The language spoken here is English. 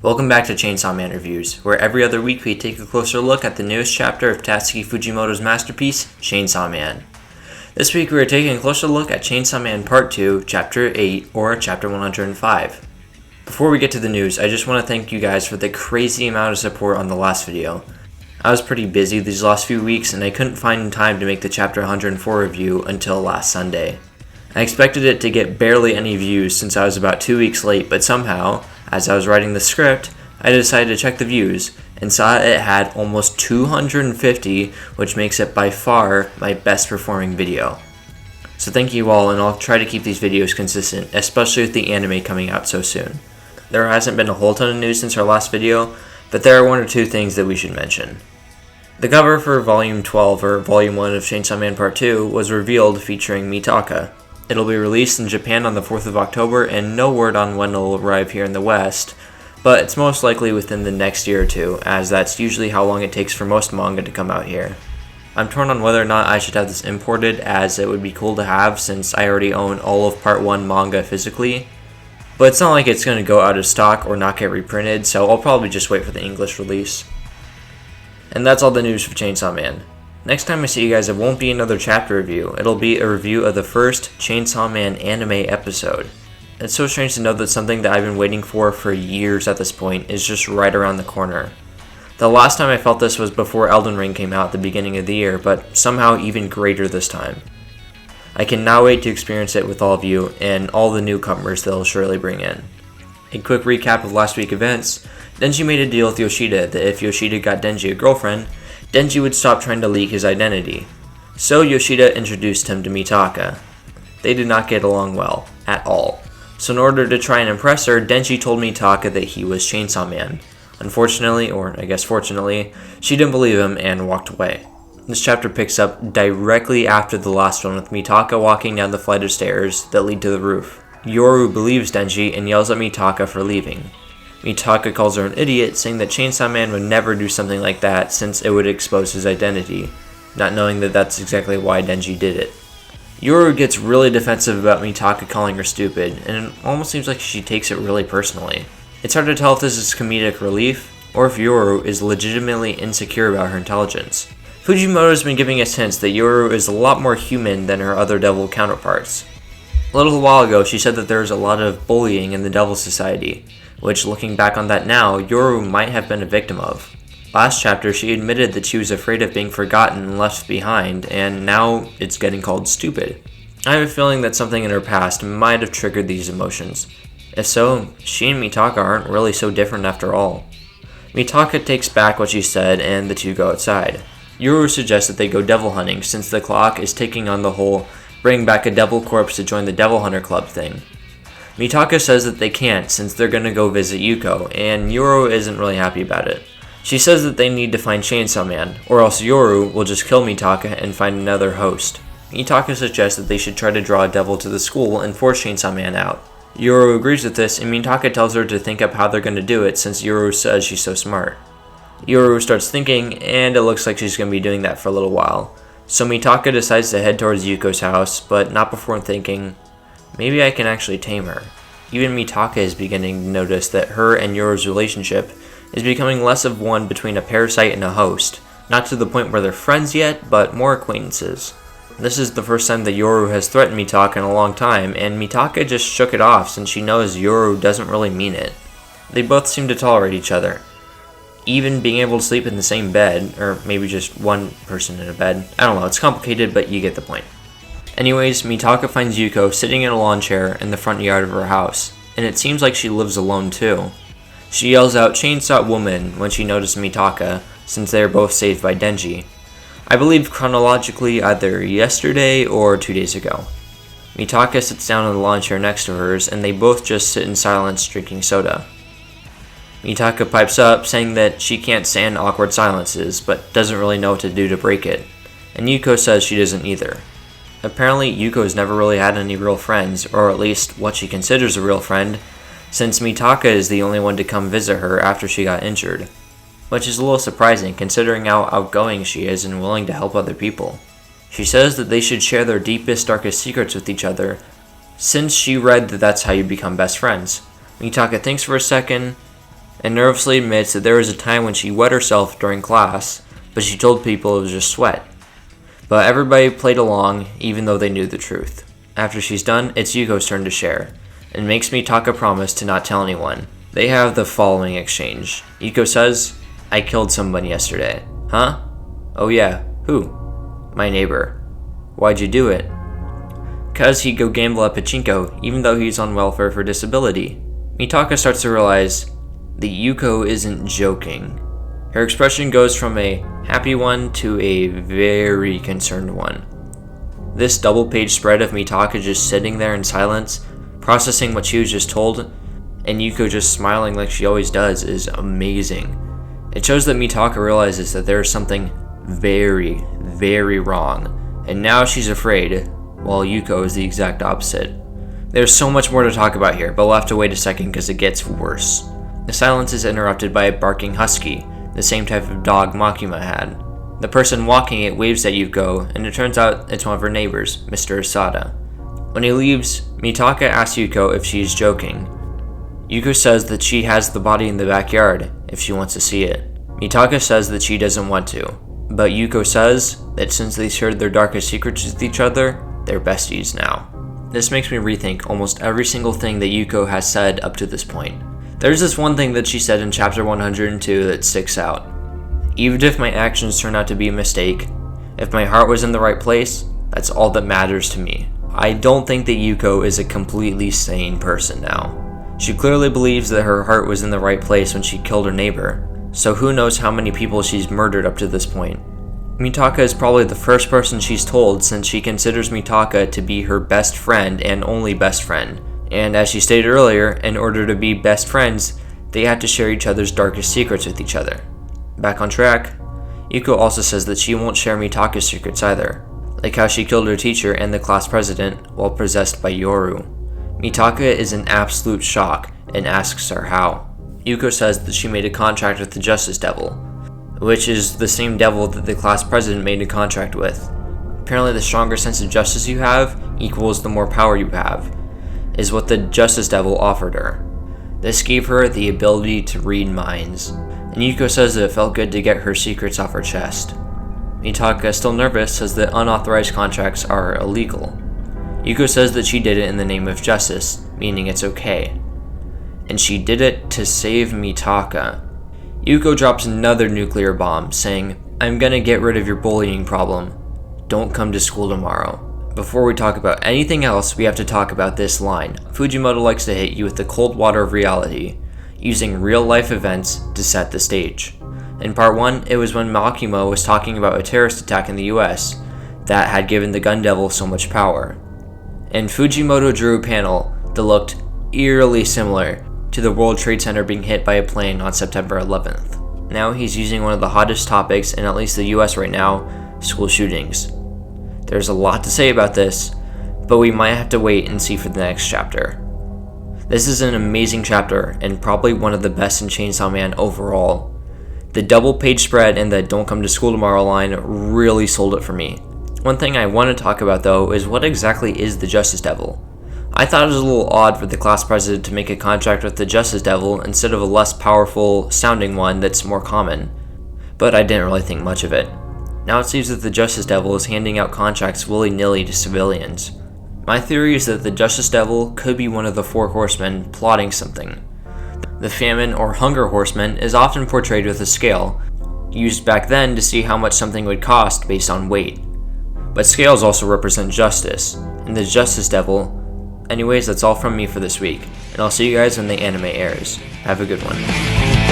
Welcome back to Chainsaw Man Reviews, where every other week we take a closer look at the newest chapter of Tastuki Fujimoto's masterpiece, Chainsaw Man. This week we are taking a closer look at Chainsaw Man Part 2, Chapter 8, or Chapter 105. Before we get to the news, I just want to thank you guys for the crazy amount of support on the last video. I was pretty busy these last few weeks and I couldn't find time to make the Chapter 104 review until last Sunday. I expected it to get barely any views since I was about 2 weeks late, but somehow, as I was writing the script, I decided to check the views and saw it had almost 250, which makes it by far my best performing video. So thank you all, and I'll try to keep these videos consistent, especially with the anime coming out so soon. There hasn't been a whole ton of news since our last video, but there are one or two things that we should mention. The cover for Volume 12, or Volume 1 of Chainsaw Man Part 2, was revealed featuring Mitaka. It'll be released in Japan on the 4th of October, and no word on when it'll arrive here in the West, but it's most likely within the next year or two, as that's usually how long it takes for most manga to come out here. I'm torn on whether or not I should have this imported, as it would be cool to have since I already own all of Part 1 manga physically, but it's not like it's going to go out of stock or not get reprinted, so I'll probably just wait for the English release. And that's all the news for Chainsaw Man. Next time I see you guys, it won't be another chapter review. It'll be a review of the first Chainsaw Man anime episode. It's so strange to know that something that I've been waiting for years at this point is just right around the corner. The last time I felt this was before Elden Ring came out at the beginning of the year, but somehow even greater this time. I can now wait to experience it with all of you and all the newcomers they'll surely bring in. A quick recap of last week's events: Denji made a deal with Yoshida that if Yoshida got Denji a girlfriend, Denji would stop trying to leak his identity. So Yoshida introduced him to Mitaka. They did not get along well, at all. So in order to try and impress her, Denji told Mitaka that he was Chainsaw Man. Unfortunately, or I guess fortunately, she didn't believe him and walked away. This chapter picks up directly after the last one, with Mitaka walking down the flight of stairs that lead to the roof. Yoru believes Denji and yells at Mitaka for leaving. Mitaka calls her an idiot, saying that Chainsaw Man would never do something like that since it would expose his identity, not knowing that that's exactly why Denji did it. Yoru gets really defensive about Mitaka calling her stupid, and it almost seems like she takes it really personally. It's hard to tell if this is comedic relief, or if Yoru is legitimately insecure about her intelligence. Fujimoto's been giving us hints that Yoru is a lot more human than her other devil counterparts. A little while ago, she said that there's a lot of bullying in the Devil Society, which, looking back on that now, Yoru might have been a victim of. Last chapter, she admitted that she was afraid of being forgotten and left behind, and now it's getting called stupid. I have a feeling that something in her past might have triggered these emotions. If so, she and Mitaka aren't really so different after all. Mitaka takes back what she said, and the two go outside. Yoru suggests that they go devil hunting, since the clock is ticking on the whole bring back a devil corpse to join the Devil Hunter Club thing. Mitaka says that they can't since they're gonna go visit Yuko, and Yoru isn't really happy about it. She says that they need to find Chainsaw Man, or else Yoru will just kill Mitaka and find another host. Mitaka suggests that they should try to draw a devil to the school and force Chainsaw Man out. Yoru agrees with this, and Mitaka tells her to think up how they're gonna do it since Yoru says she's so smart. Yoru starts thinking, and it looks like she's gonna be doing that for a little while. So Mitaka decides to head towards Yuko's house, but not before thinking, maybe I can actually tame her. Even Mitaka is beginning to notice that her and Yoru's relationship is becoming less of one between a parasite and a host, not to the point where they're friends yet, but more acquaintances. This is the first time that Yoru has threatened Mitaka in a long time, and Mitaka just shook it off since she knows Yoru doesn't really mean it. They both seem to tolerate each other. Even being able to sleep in the same bed, or maybe just one person in a bed. I don't know, it's complicated, but you get the point. Anyways, Mitaka finds Yuko sitting in a lawn chair in the front yard of her house, and it seems like she lives alone too. She yells out "Chainsaw Woman" when she notices Mitaka, since they are both saved by Denji. I believe chronologically either yesterday or 2 days ago. Mitaka sits down in the lawn chair next to hers, and they both just sit in silence drinking soda. Mitaka pipes up, saying that she can't stand awkward silences, but doesn't really know what to do to break it, and Yuko says she doesn't either. Apparently, Yuko's never really had any real friends, or at least what she considers a real friend, since Mitaka is the only one to come visit her after she got injured, which is a little surprising considering how outgoing she is and willing to help other people. She says that they should share their deepest, darkest secrets with each other, since she read that that's how you become best friends. Mitaka thinks for a second, and nervously admits that there was a time when she wet herself during class, but she told people it was just sweat. But everybody played along, even though they knew the truth. After she's done, it's Yuko's turn to share, and makes Mitaka promise to not tell anyone. They have the following exchange. Yuko says, "I killed someone yesterday." "Huh? Oh yeah, who?" "My neighbor." "Why'd you do it?" "'Cause he'd go gamble at pachinko, even though he's on welfare for disability." Mitaka starts to realize that Yuko isn't joking. Her expression goes from a happy one to a very concerned one. This double-page spread of Mitaka just sitting there in silence, processing what she was just told, and Yuko just smiling like she always does is amazing. It shows that Mitaka realizes that there is something very, very wrong, and now she's afraid, while Yuko is the exact opposite. There's so much more to talk about here, but we'll have to wait a second because it gets worse. The silence is interrupted by a barking husky, the same type of dog Makima had. The person walking it waves at Yuko, and it turns out it's one of her neighbors, Mr. Asada. When he leaves, Mitaka asks Yuko if she's joking. Yuko says that she has the body in the backyard if she wants to see it. Mitaka says that she doesn't want to, but Yuko says that since they shared their darkest secrets with each other, they're besties now. This makes me rethink almost every single thing that Yuko has said up to this point. There's this one thing that she said in chapter 102 that sticks out. "Even if my actions turn out to be a mistake, if my heart was in the right place, that's all that matters to me." I don't think that Yuko is a completely sane person now. She clearly believes that her heart was in the right place when she killed her neighbor, so who knows how many people she's murdered up to this point. Mitaka is probably the first person she's told since she considers Mitaka to be her best friend and only best friend. And as she stated earlier, in order to be best friends, they had to share each other's darkest secrets with each other. Back on track, Yuko also says that she won't share Mitaka's secrets either, like how she killed her teacher and the class president while possessed by Yoru. Mitaka is in absolute shock and asks her how. Yuko says that she made a contract with the Justice Devil, which is the same devil that the class president made a contract with. Apparently the stronger sense of justice you have equals the more power you have, is what the Justice Devil offered her. This gave her the ability to read minds, and Yuko says that it felt good to get her secrets off her chest. Mitaka, still nervous, says that unauthorized contracts are illegal. Yuko says that she did it in the name of justice, meaning it's okay. And she did it to save Mitaka. Yuko drops another nuclear bomb, saying, "I'm gonna get rid of your bullying problem. Don't come to school tomorrow." Before we talk about anything else, we have to talk about this line. Fujimoto likes to hit you with the cold water of reality, using real-life events to set the stage. In part 1, it was when Makima was talking about a terrorist attack in the US that had given the Gun Devil so much power. And Fujimoto drew a panel that looked eerily similar to the World Trade Center being hit by a plane on September 11th. Now he's using one of the hottest topics in at least the US right now, school shootings. There's a lot to say about this, but we might have to wait and see for the next chapter. This is an amazing chapter and probably one of the best in Chainsaw Man overall. The double page spread and the "don't come to school tomorrow" line really sold it for me. One thing I want to talk about though is what exactly is the Justice Devil. I thought it was a little odd for the class president to make a contract with the Justice Devil instead of a less powerful sounding one that's more common, but I didn't really think much of it. Now it seems that the Justice Devil is handing out contracts willy-nilly to civilians. My theory is that the Justice Devil could be one of the four horsemen plotting something. The famine or hunger horseman is often portrayed with a scale, used back then to see how much something would cost based on weight. But scales also represent justice, and the Justice Devil. Anyways, that's all from me for this week, and I'll see you guys when the anime airs. Have a good one.